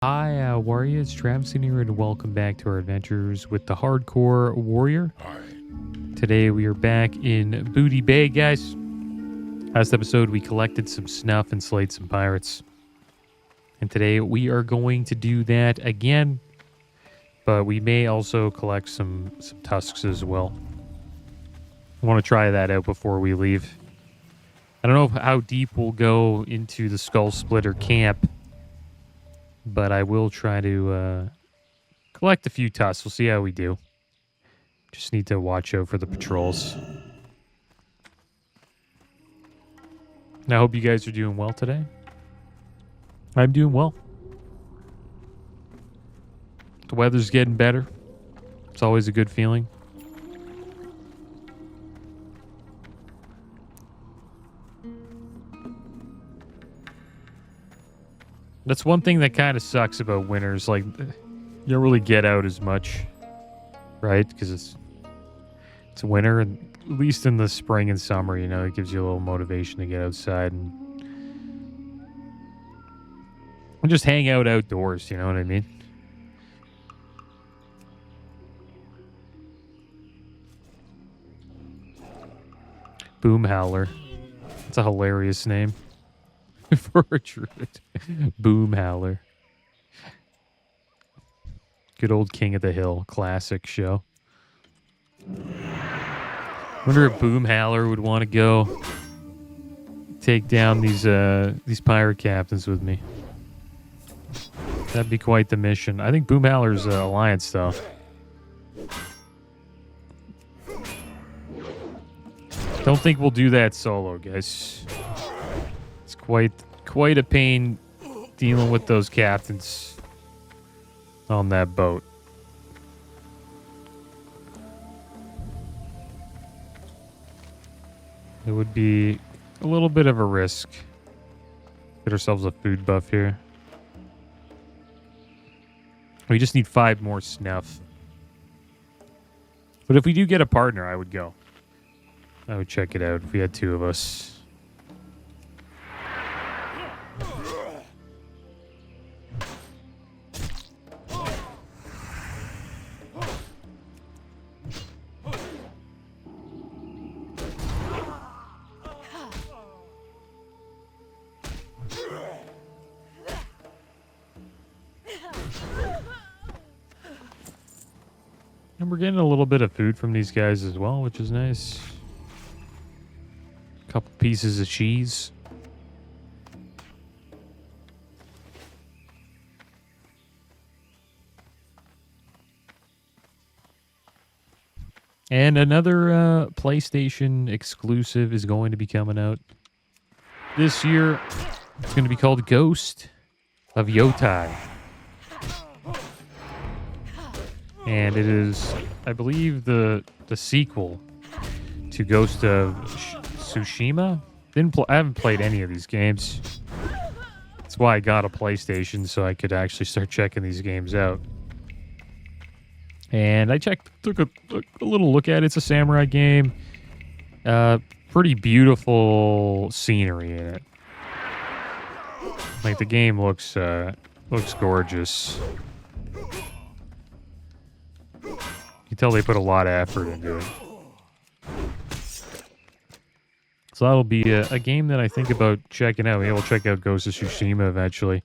Hi, warrior. It's Travis in here, and welcome back to our adventures with the Hardcore Warrior. Hi. Today we are back in Booty Bay, guys. Last episode we collected some snuff and slayed some pirates. And today we are going to do that again. But we may also collect some tusks as well. I want to try that out before we leave. I don't know how deep we'll go into the Skull Splitter camp. But I will try to collect a few tusks. We'll see how we do. Just need to watch out for the patrols. And I hope you guys are doing well today. I'm doing well. The weather's getting better. It's always a good feeling. That's one thing that kind of sucks about winters. Like, you don't really get out as much, right? Because it's winter, and at least in the spring and summer, you know, it gives you a little motivation to get outside and just hang out outdoors. You know what I mean? Boomhowler. That's a hilarious name. For a druid. Boomhowler. Good old King of the Hill. Classic show. Wonder if Boomhowler would want to go take down these pirate captains with me. That'd be quite the mission. I think Boomhowler's alliance, though. Don't think we'll do that solo, guys. It's quite a pain dealing with those captains on that boat. It would be a little bit of a risk. Get ourselves a food buff here. We just need 5 more snuff. But if we do get a partner, I would go. I would check it out if we had 2 of us. And we're getting a little bit of food from these guys as well, which is nice. A couple pieces of cheese. And another PlayStation exclusive is going to be coming out this year. It's going to be called Ghost of Yotai. And it is, I believe, the sequel to Ghost of Tsushima. I haven't played any of these games. That's why I got a PlayStation, so I could actually start checking these games out. And I took a little look at it. It's a samurai game. Pretty beautiful scenery in it. Like, the game looks gorgeous. You can tell they put a lot of effort into it. So that'll be a game that I think about checking out. Maybe we'll check out Ghost of Tsushima eventually.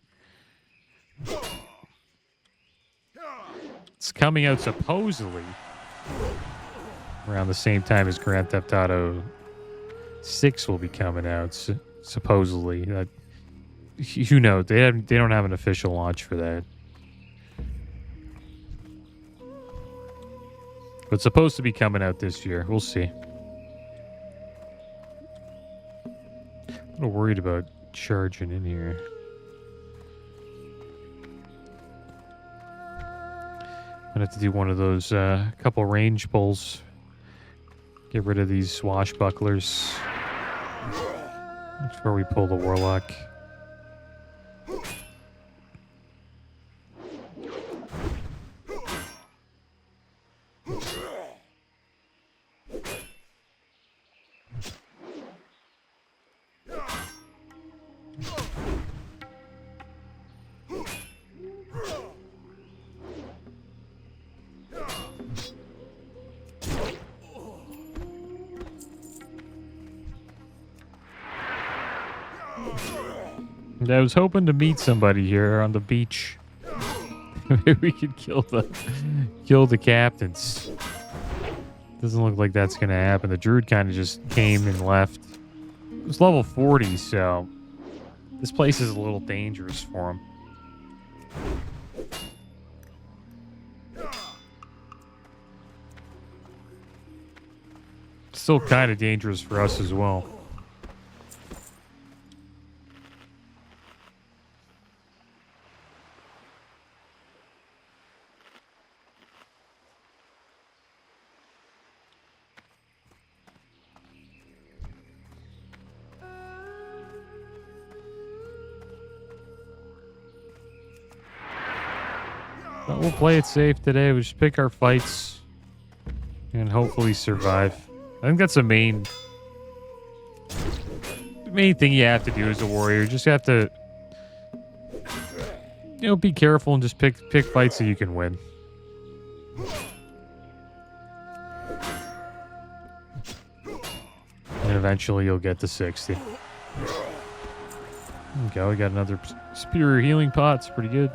It's coming out supposedly around the same time as Grand Theft Auto 6 will be coming out. Supposedly. Who knows? They don't have an official launch for that. But it's supposed to be coming out this year. We'll see. A little worried about charging in here. I'm going to have to do one of those couple range pulls. Get rid of these swashbucklers before we pull the warlock. I was hoping to meet somebody here on the beach. Maybe we could kill the captains. Doesn't look like that's gonna happen. The druid kind of just came and left. It was level 40, so this place is a little dangerous for him. Still kind of dangerous for us as well. But we'll play it safe today. We just pick our fights and hopefully survive. I think that's the main thing you have to do as a warrior. You just have to, be careful and just pick fights that you can win. And eventually you'll get to 60. There we go. We got another superior healing pot. It's pretty good.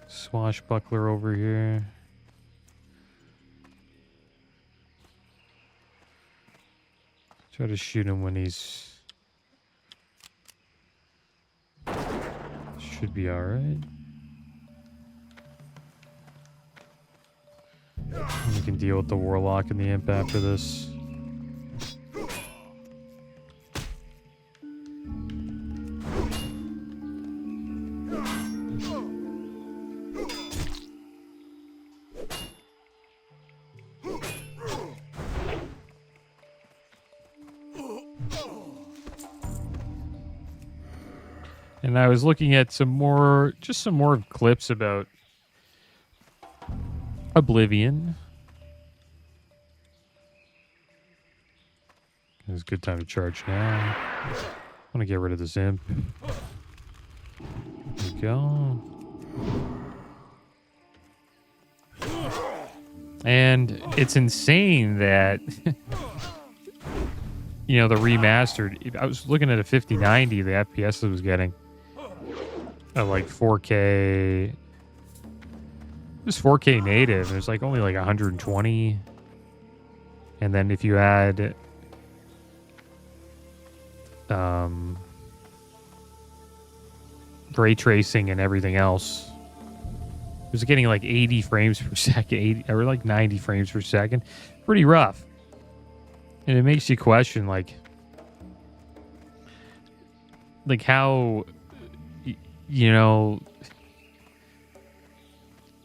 Swashbuckler over here. Try to shoot him when he's... Should be alright. We can deal with the Warlock and the Imp after this. And I was looking at some more clips about Oblivion. It's a good time to charge now. I want to get rid of this imp. There we go. And it's insane that the remastered. I was looking at a 5090, the FPS it was getting. Like 4K. It was 4K native. It was like only like 120. And then if you add ray tracing and everything else, it was getting like 80 frames per second, 80 or like 90 frames per second. Pretty rough. And it makes you question like how,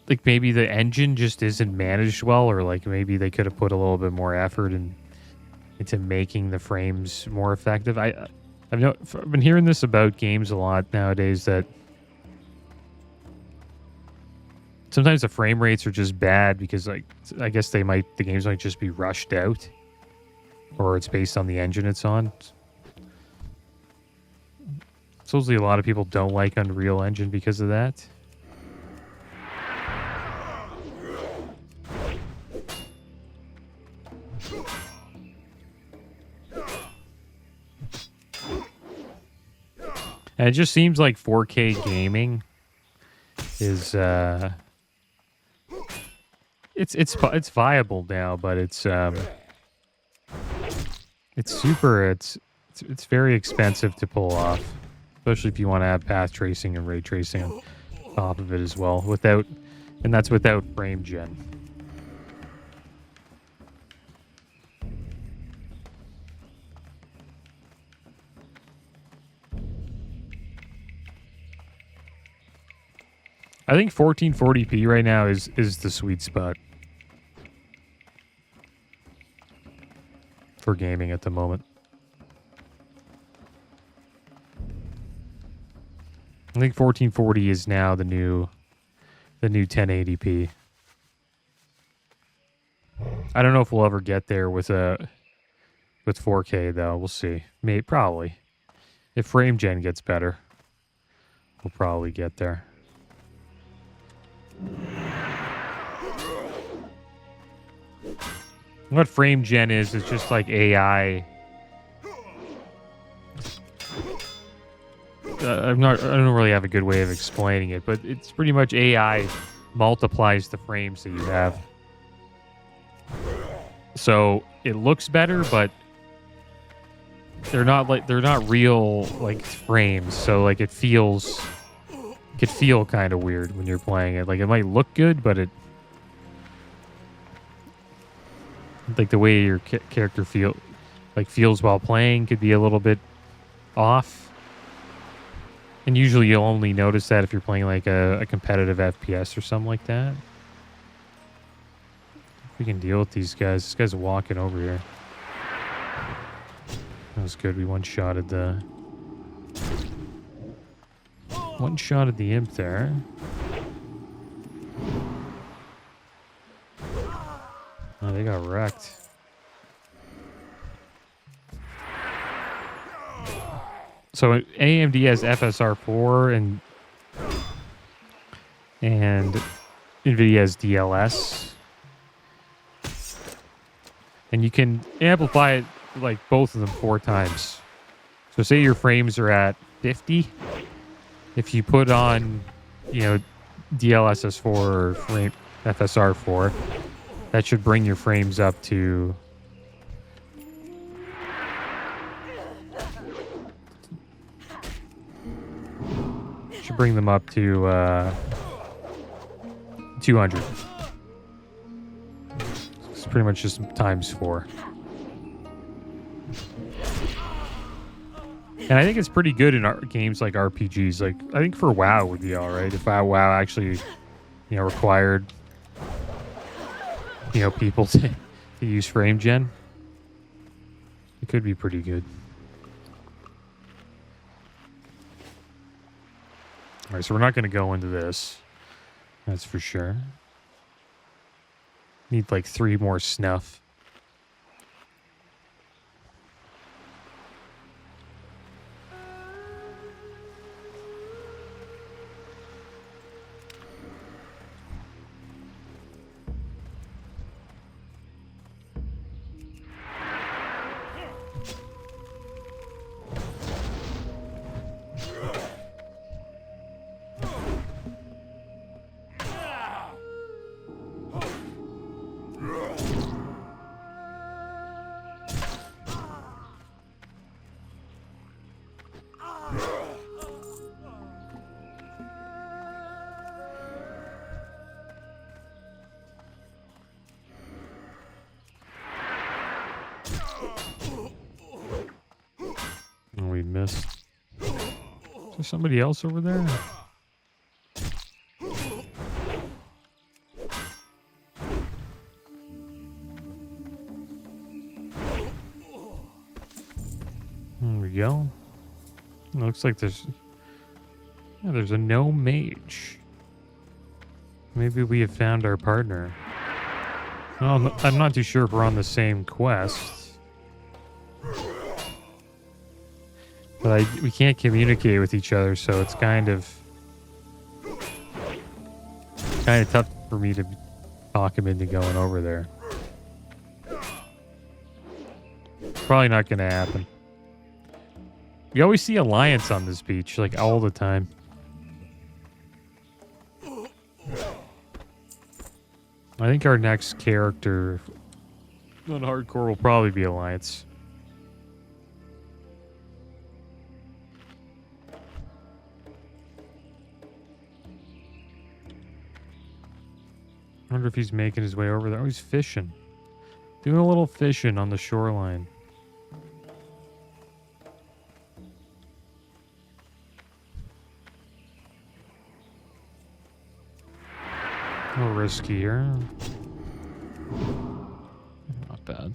like maybe the engine just isn't managed well, or like maybe they could have put a little bit more effort into making the frames more effective. I've been hearing this about games a lot nowadays, that sometimes the frame rates are just bad because I guess the games might just be rushed out, or it's based on the engine it's on. Supposedly a lot of people don't like Unreal Engine because of that. And it just seems like 4K gaming is it's viable now, but it's very expensive to pull off, especially if you want to have path tracing and ray tracing on top of it as well, and that's without frame gen. I think 1440p right now is the sweet spot for gaming at the moment. I think 1440 is now the new 1080p. I don't know if we'll ever get there with 4K though. We'll see. Maybe, probably. If frame gen gets better, we'll probably get there. What frame gen is just like AI. I don't really have a good way of explaining it, but it's pretty much AI multiplies the frames that you have. So it looks better, but they're not real like frames. So like it could feel kind of weird when you're playing it. Like it might look good, but it like the way your character feels while playing could be a little bit off. And usually you'll only notice that if you're playing like a competitive FPS or something like that. If we can deal with these guys. This guy's walking over here. That was good. We one-shotted the imp there. Oh, they got wrecked. So AMD has FSR4 and NVIDIA has DLS. And you can amplify it like both of them 4 times. So say your frames are at 50. If you put on, DLSS4 or FSR4, that should bring your frames up to bring them up to 200. It's pretty much just times 4. And I think it's pretty good in games like RPGs. Like I think for WoW would be all right if WoW actually, required, people to use frame gen. It could be pretty good. All right, so we're not going to go into this. That's for sure. Need like 3 more snuff. We missed. Is there somebody else over there? There we go. It looks like there's a no mage. Maybe we have found our partner. Well, I'm not too sure if we're on the same quest. But we can't communicate with each other, so it's kind of tough for me to talk him into going over there. Probably not going to happen. We always see Alliance on this beach, like all the time. I think our next character on hardcore will probably be Alliance. I wonder if he's making his way over there. Oh, he's fishing. Doing a little fishing on the shoreline. A little riskier. Not bad.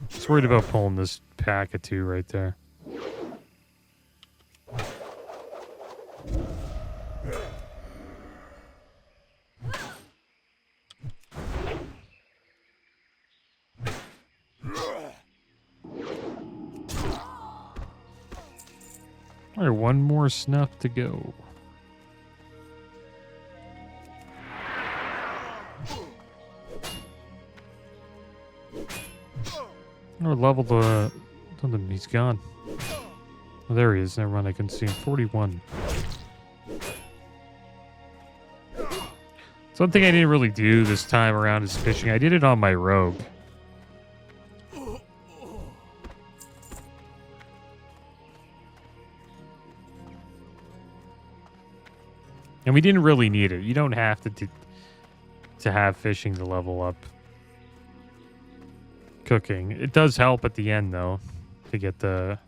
Just worried about pulling this pack of 2 right there. All right, 1 more snuff to go. Or level the Something, he's gone. Oh, there he is. Never mind, I couldn't see him. 41. So one thing I didn't really do this time around is fishing. I did it on my rogue. And we didn't really need it. You don't have to have fishing to level up cooking. It does help at the end, though, to get the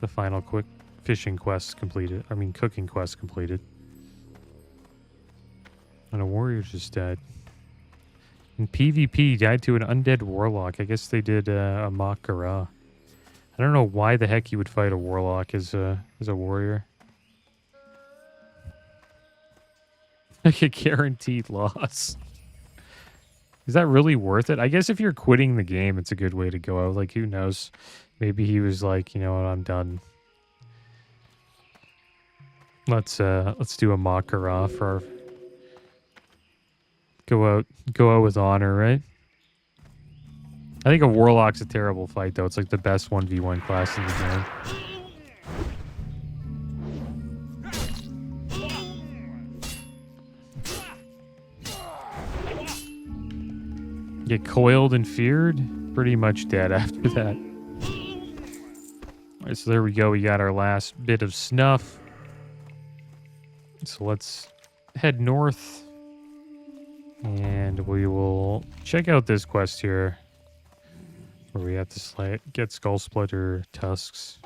final quick fishing quest completed. I mean, cooking quest completed. And a warrior just died. In PvP, died to an undead warlock. I guess they did a Makara. I don't know why the heck you would fight a warlock as a warrior. Like a guaranteed loss. Is that really worth it? I guess if you're quitting the game, it's a good way to go out. Like, who knows? Maybe he was like, you know what, I'm done. Let's do a Makara for our... Go out with honor, right? I think a warlock's a terrible fight, though. It's like the best 1v1 class in the game. Get coiled and feared. Pretty much dead after that. Alright, so there we go. We got our last bit of snuff. So let's head north. And we will check out this quest here. Where we have to get Skull Splitter tusks.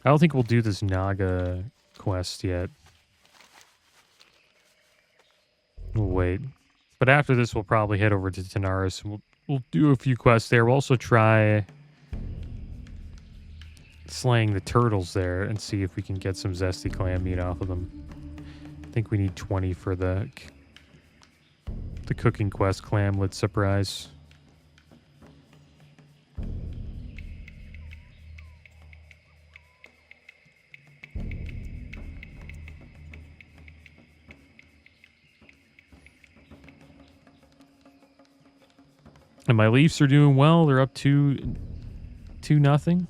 I don't think we'll do this Naga quest yet. We'll wait. But after this, we'll probably head over to Tanaris. We'll do a few quests there. We'll also try slaying the turtles there and see if we can get some zesty clam meat off of them. I think we need 20 for the cooking quest, clamlet surprise. And my Leafs are doing well. They're up 2-0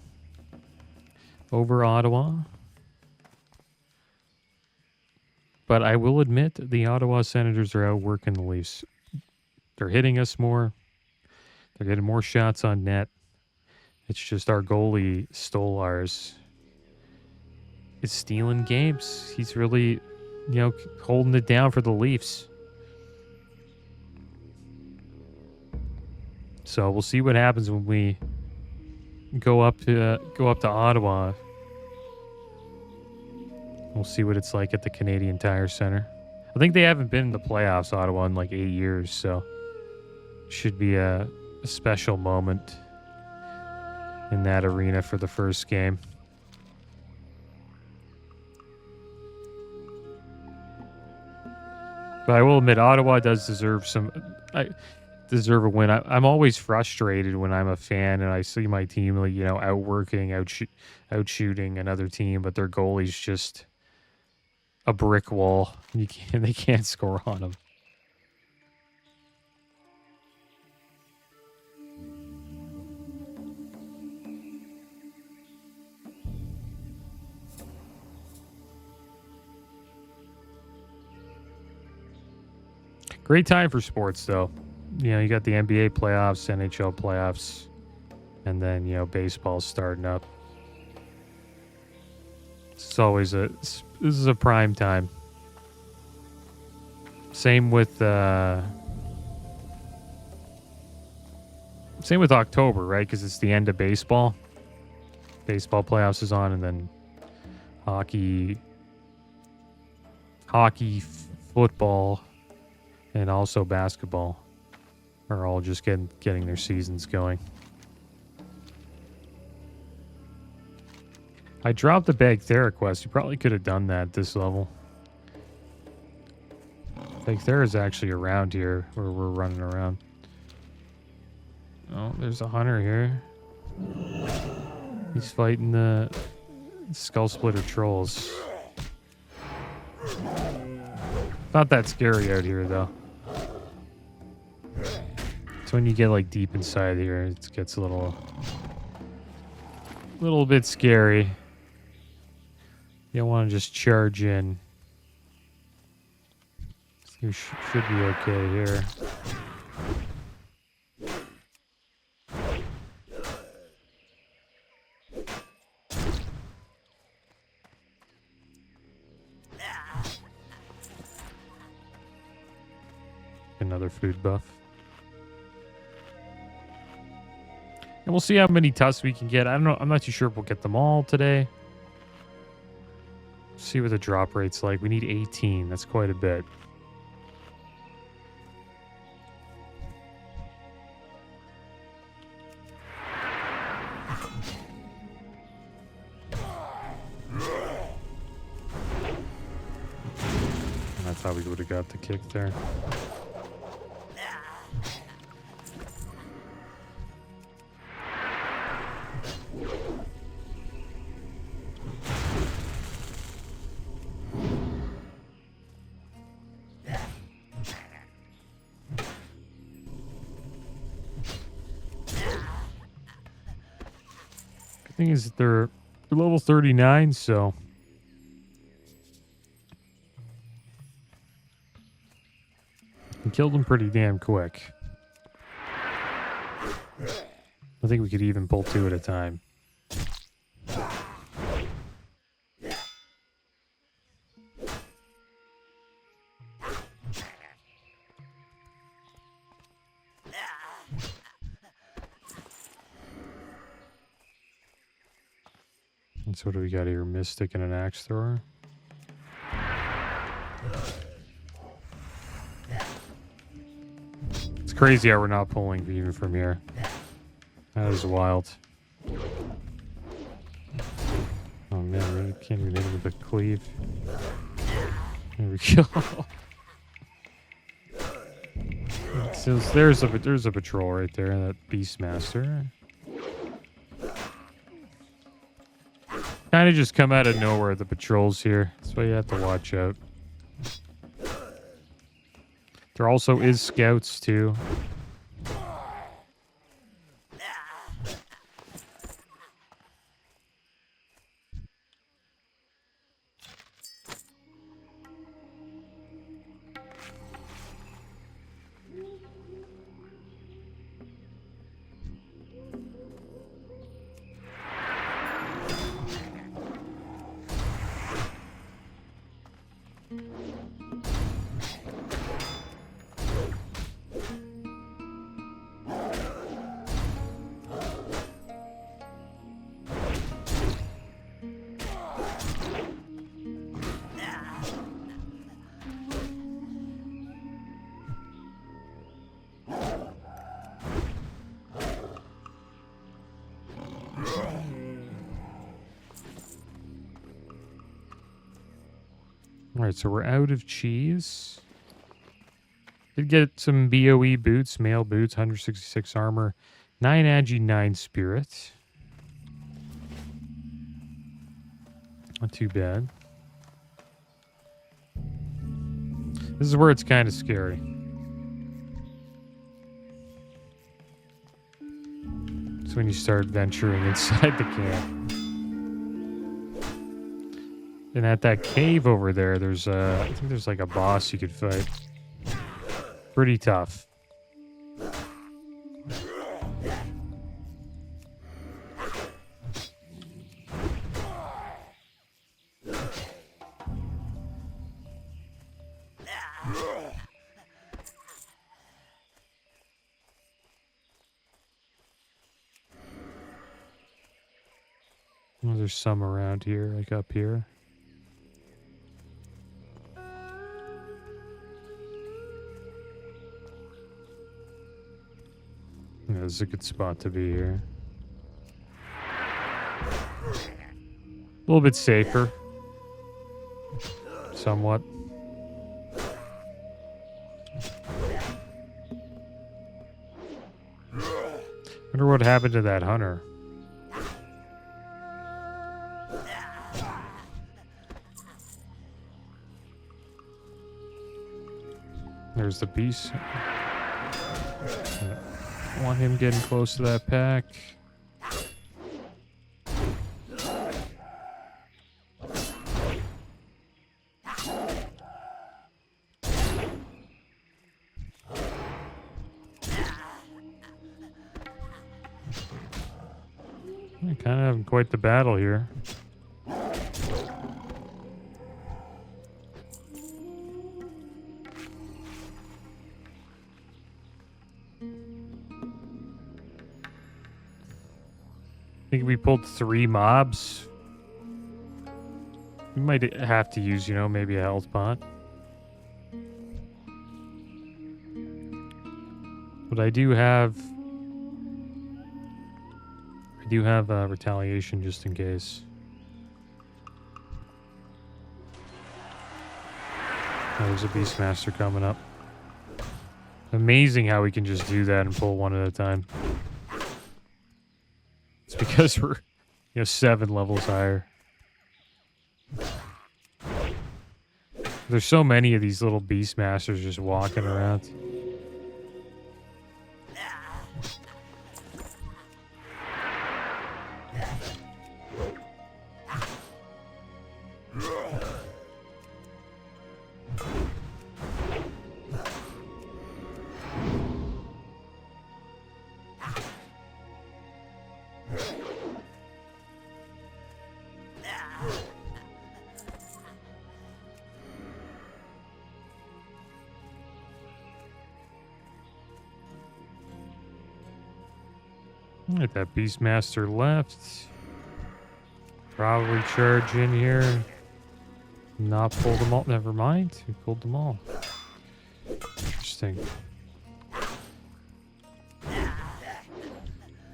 over Ottawa. But I will admit, the Ottawa Senators are outworking the Leafs. They're hitting us more. They're getting more shots on net. It's just our goalie, Stolars, is stealing games. He's really, holding it down for the Leafs. So we'll see what happens when we go up to Ottawa. We'll see what it's like at the Canadian Tire Center. I think they haven't been in the playoffs, Ottawa, in like 8 years, so should be a special moment in that arena for the first game. But I will admit, Ottawa does deserve deserve a win. I'm always frustrated when I'm a fan and I see my team, outworking, outshooting another team, but their goalie's just a brick wall. They can't score on them. Great time for sports, though. You got the NBA playoffs, NHL playoffs, and then, baseball's starting up. It's always this is a prime time. Same with October, right? Because it's the end of baseball. Baseball playoffs is on, and then hockey, football, and also basketball are all just getting their seasons going. I dropped the Bagthera quest. You probably could have done that at this level. Bagthera is actually around here where we're running around. Oh, there's a hunter here. He's fighting the Skull Splitter trolls. Not that scary out here, though. So when you get like deep inside here, it gets a little bit scary. You don't want to just charge in. You should be okay here. Another food buff. And we'll see how many tusks we can get. I don't know. I'm not too sure if we'll get them all today. See what the drop rate's like. We need 18. That's quite a bit. I thought we would have got the kick there. Thing is, they're level 39, so we killed them pretty damn quick. I think we could even pull 2 at a time. So what do we got here? Mystic and an axe thrower. It's crazy how we're not pulling even from here. That is wild. Oh man, we can't even hit him with a cleave. There we go. So there's a patrol right there, that Beastmaster. Kind of just come out of nowhere, the patrols here. That's why you have to watch out. There also is scouts, too. Alright, so we're out of cheese. Did get some BOE boots, male boots, 166 armor, 9 agi, 9 spirit. Not too bad. This is where it's kind of scary. It's when you start venturing inside the camp. And at that cave over there, there's I think there's like a boss you could fight. Pretty tough. Well, there's some around here, like up here. Yeah, this is a good spot to be here. A little bit safer. Somewhat. Wonder what happened to that hunter. There's the beast. Don't want him getting close to that pack. Kind of having quite the battle here. I think we pulled 3 mobs. We might have to use, you know, maybe a health pot. But I do have retaliation just in case. Oh, there's a Beastmaster coming up. Amazing how we can just do that and pull one at a time. It's because we're, 7 levels higher. There's so many of these little Beastmasters just walking around. Get that Beastmaster left. Probably charge in here. Not pull them all. Never mind. We pulled them all. Interesting.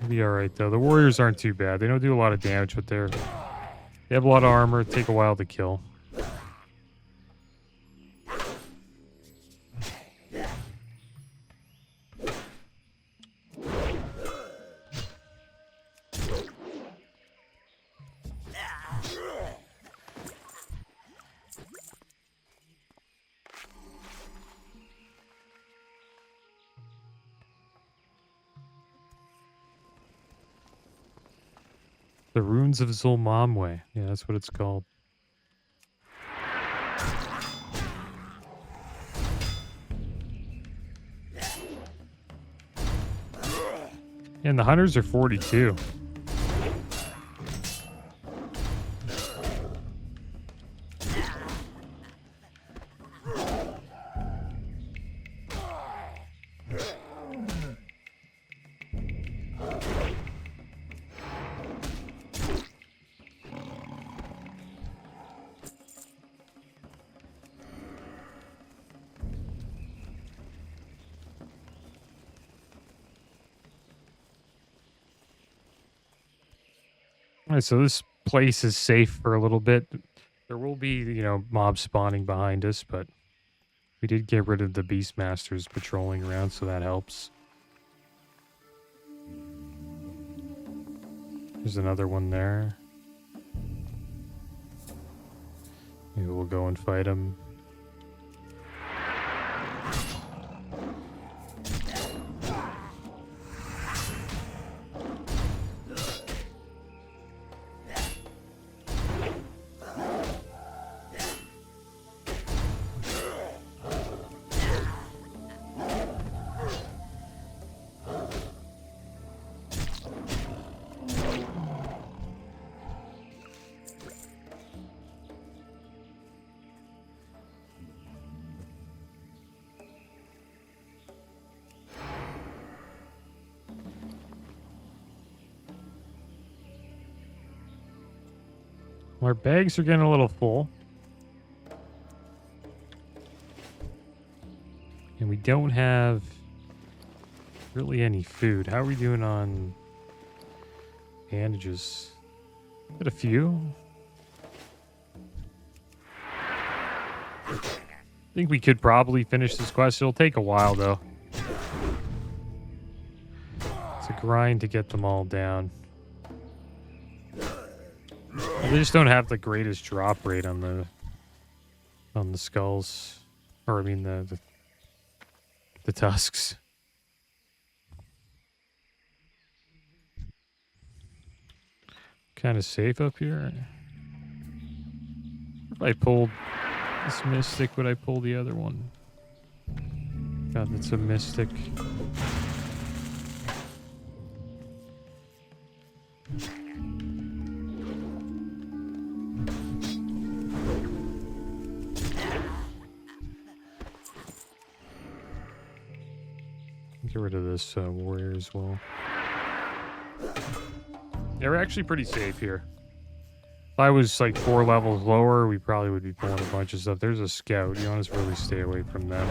Be alright though. The warriors aren't too bad. They don't do a lot of damage, but they have a lot of armor. Take a while to kill. The Runes of Zulmamwe. Yeah, that's what it's called. And the hunters are 42. All right, so this place is safe for a little bit. There will be, mobs spawning behind us, but we did get rid of the Beastmasters patrolling around, so that helps. There's another one there. Maybe we'll go and fight him. Our bags are getting a little full. And we don't have really any food. How are we doing on bandages? Got a few. I think we could probably finish this quest. It'll take a while, though. It's a grind to get them all down. They just don't have the greatest drop rate on the skulls, or I mean the tusks. kind of safe up here. If I pulled this mystic, would I pull the other one? God, that's a mystic. Get rid of this warrior as well. Yeah, we're actually pretty safe here. If I was like 4 levels lower, we probably would be pulling a bunch of stuff. There's a scout. You want to really stay away from them.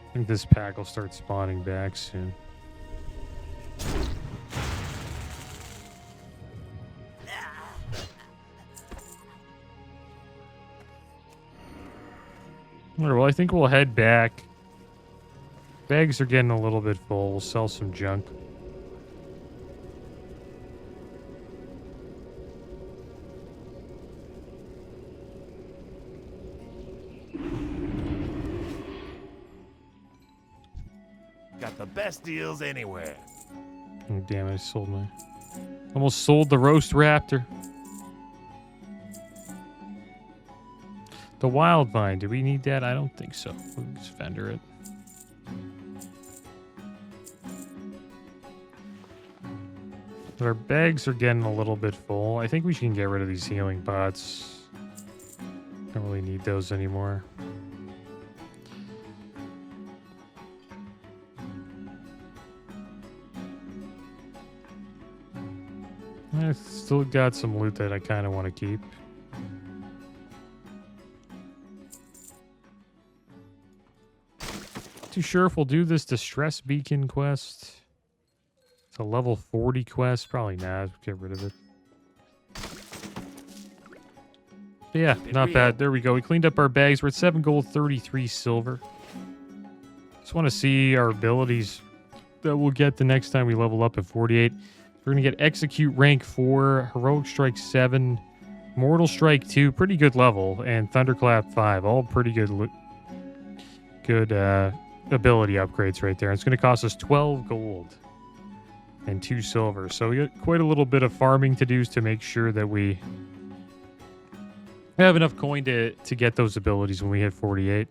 I think this pack will start spawning back soon. Alright, well, I think we'll head back. Bags are getting a little bit full. We'll sell some junk. Got the best deals anywhere. Oh, damn it, I sold my... Almost sold the roast raptor. The wild vine, do we need that? I don't think so. We'll just vendor it. Our bags are getting a little bit full. I think we can get rid of these healing pots. Don't really need those anymore. I've still got some loot that I kind of want to keep. Too sure if we'll do this distress beacon quest. It's a level 40 quest. Probably not. Get rid of it. But yeah, not bad. There we go. We cleaned up our bags. We're at 7 gold, 33 silver. Just want to see our abilities that we'll get the next time we level up at 48. We're going to get Execute rank 4, Heroic Strike 7, Mortal Strike 2, pretty good level, and Thunderclap 5, all pretty good ability upgrades right there. It's going to cost us 12 gold and 2 silver. So we got quite a little bit of farming to do to make sure that we have enough coin to get those abilities when we hit 48.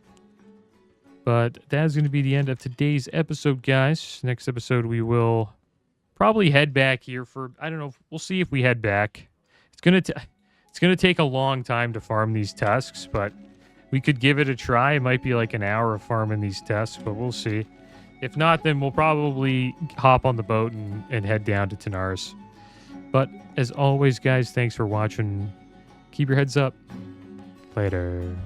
But that's going to be the end of today's episode, guys. Next episode, we will probably head back here for, I don't know, we'll see if we head back. It's gonna take a long time to farm these tusks, but we could give it a try. It might be like an hour of farming these tusks, but we'll see. If not, then we'll probably hop on the boat and head down to Tanaris. But as always, guys, thanks for watching. Keep your heads up. Later.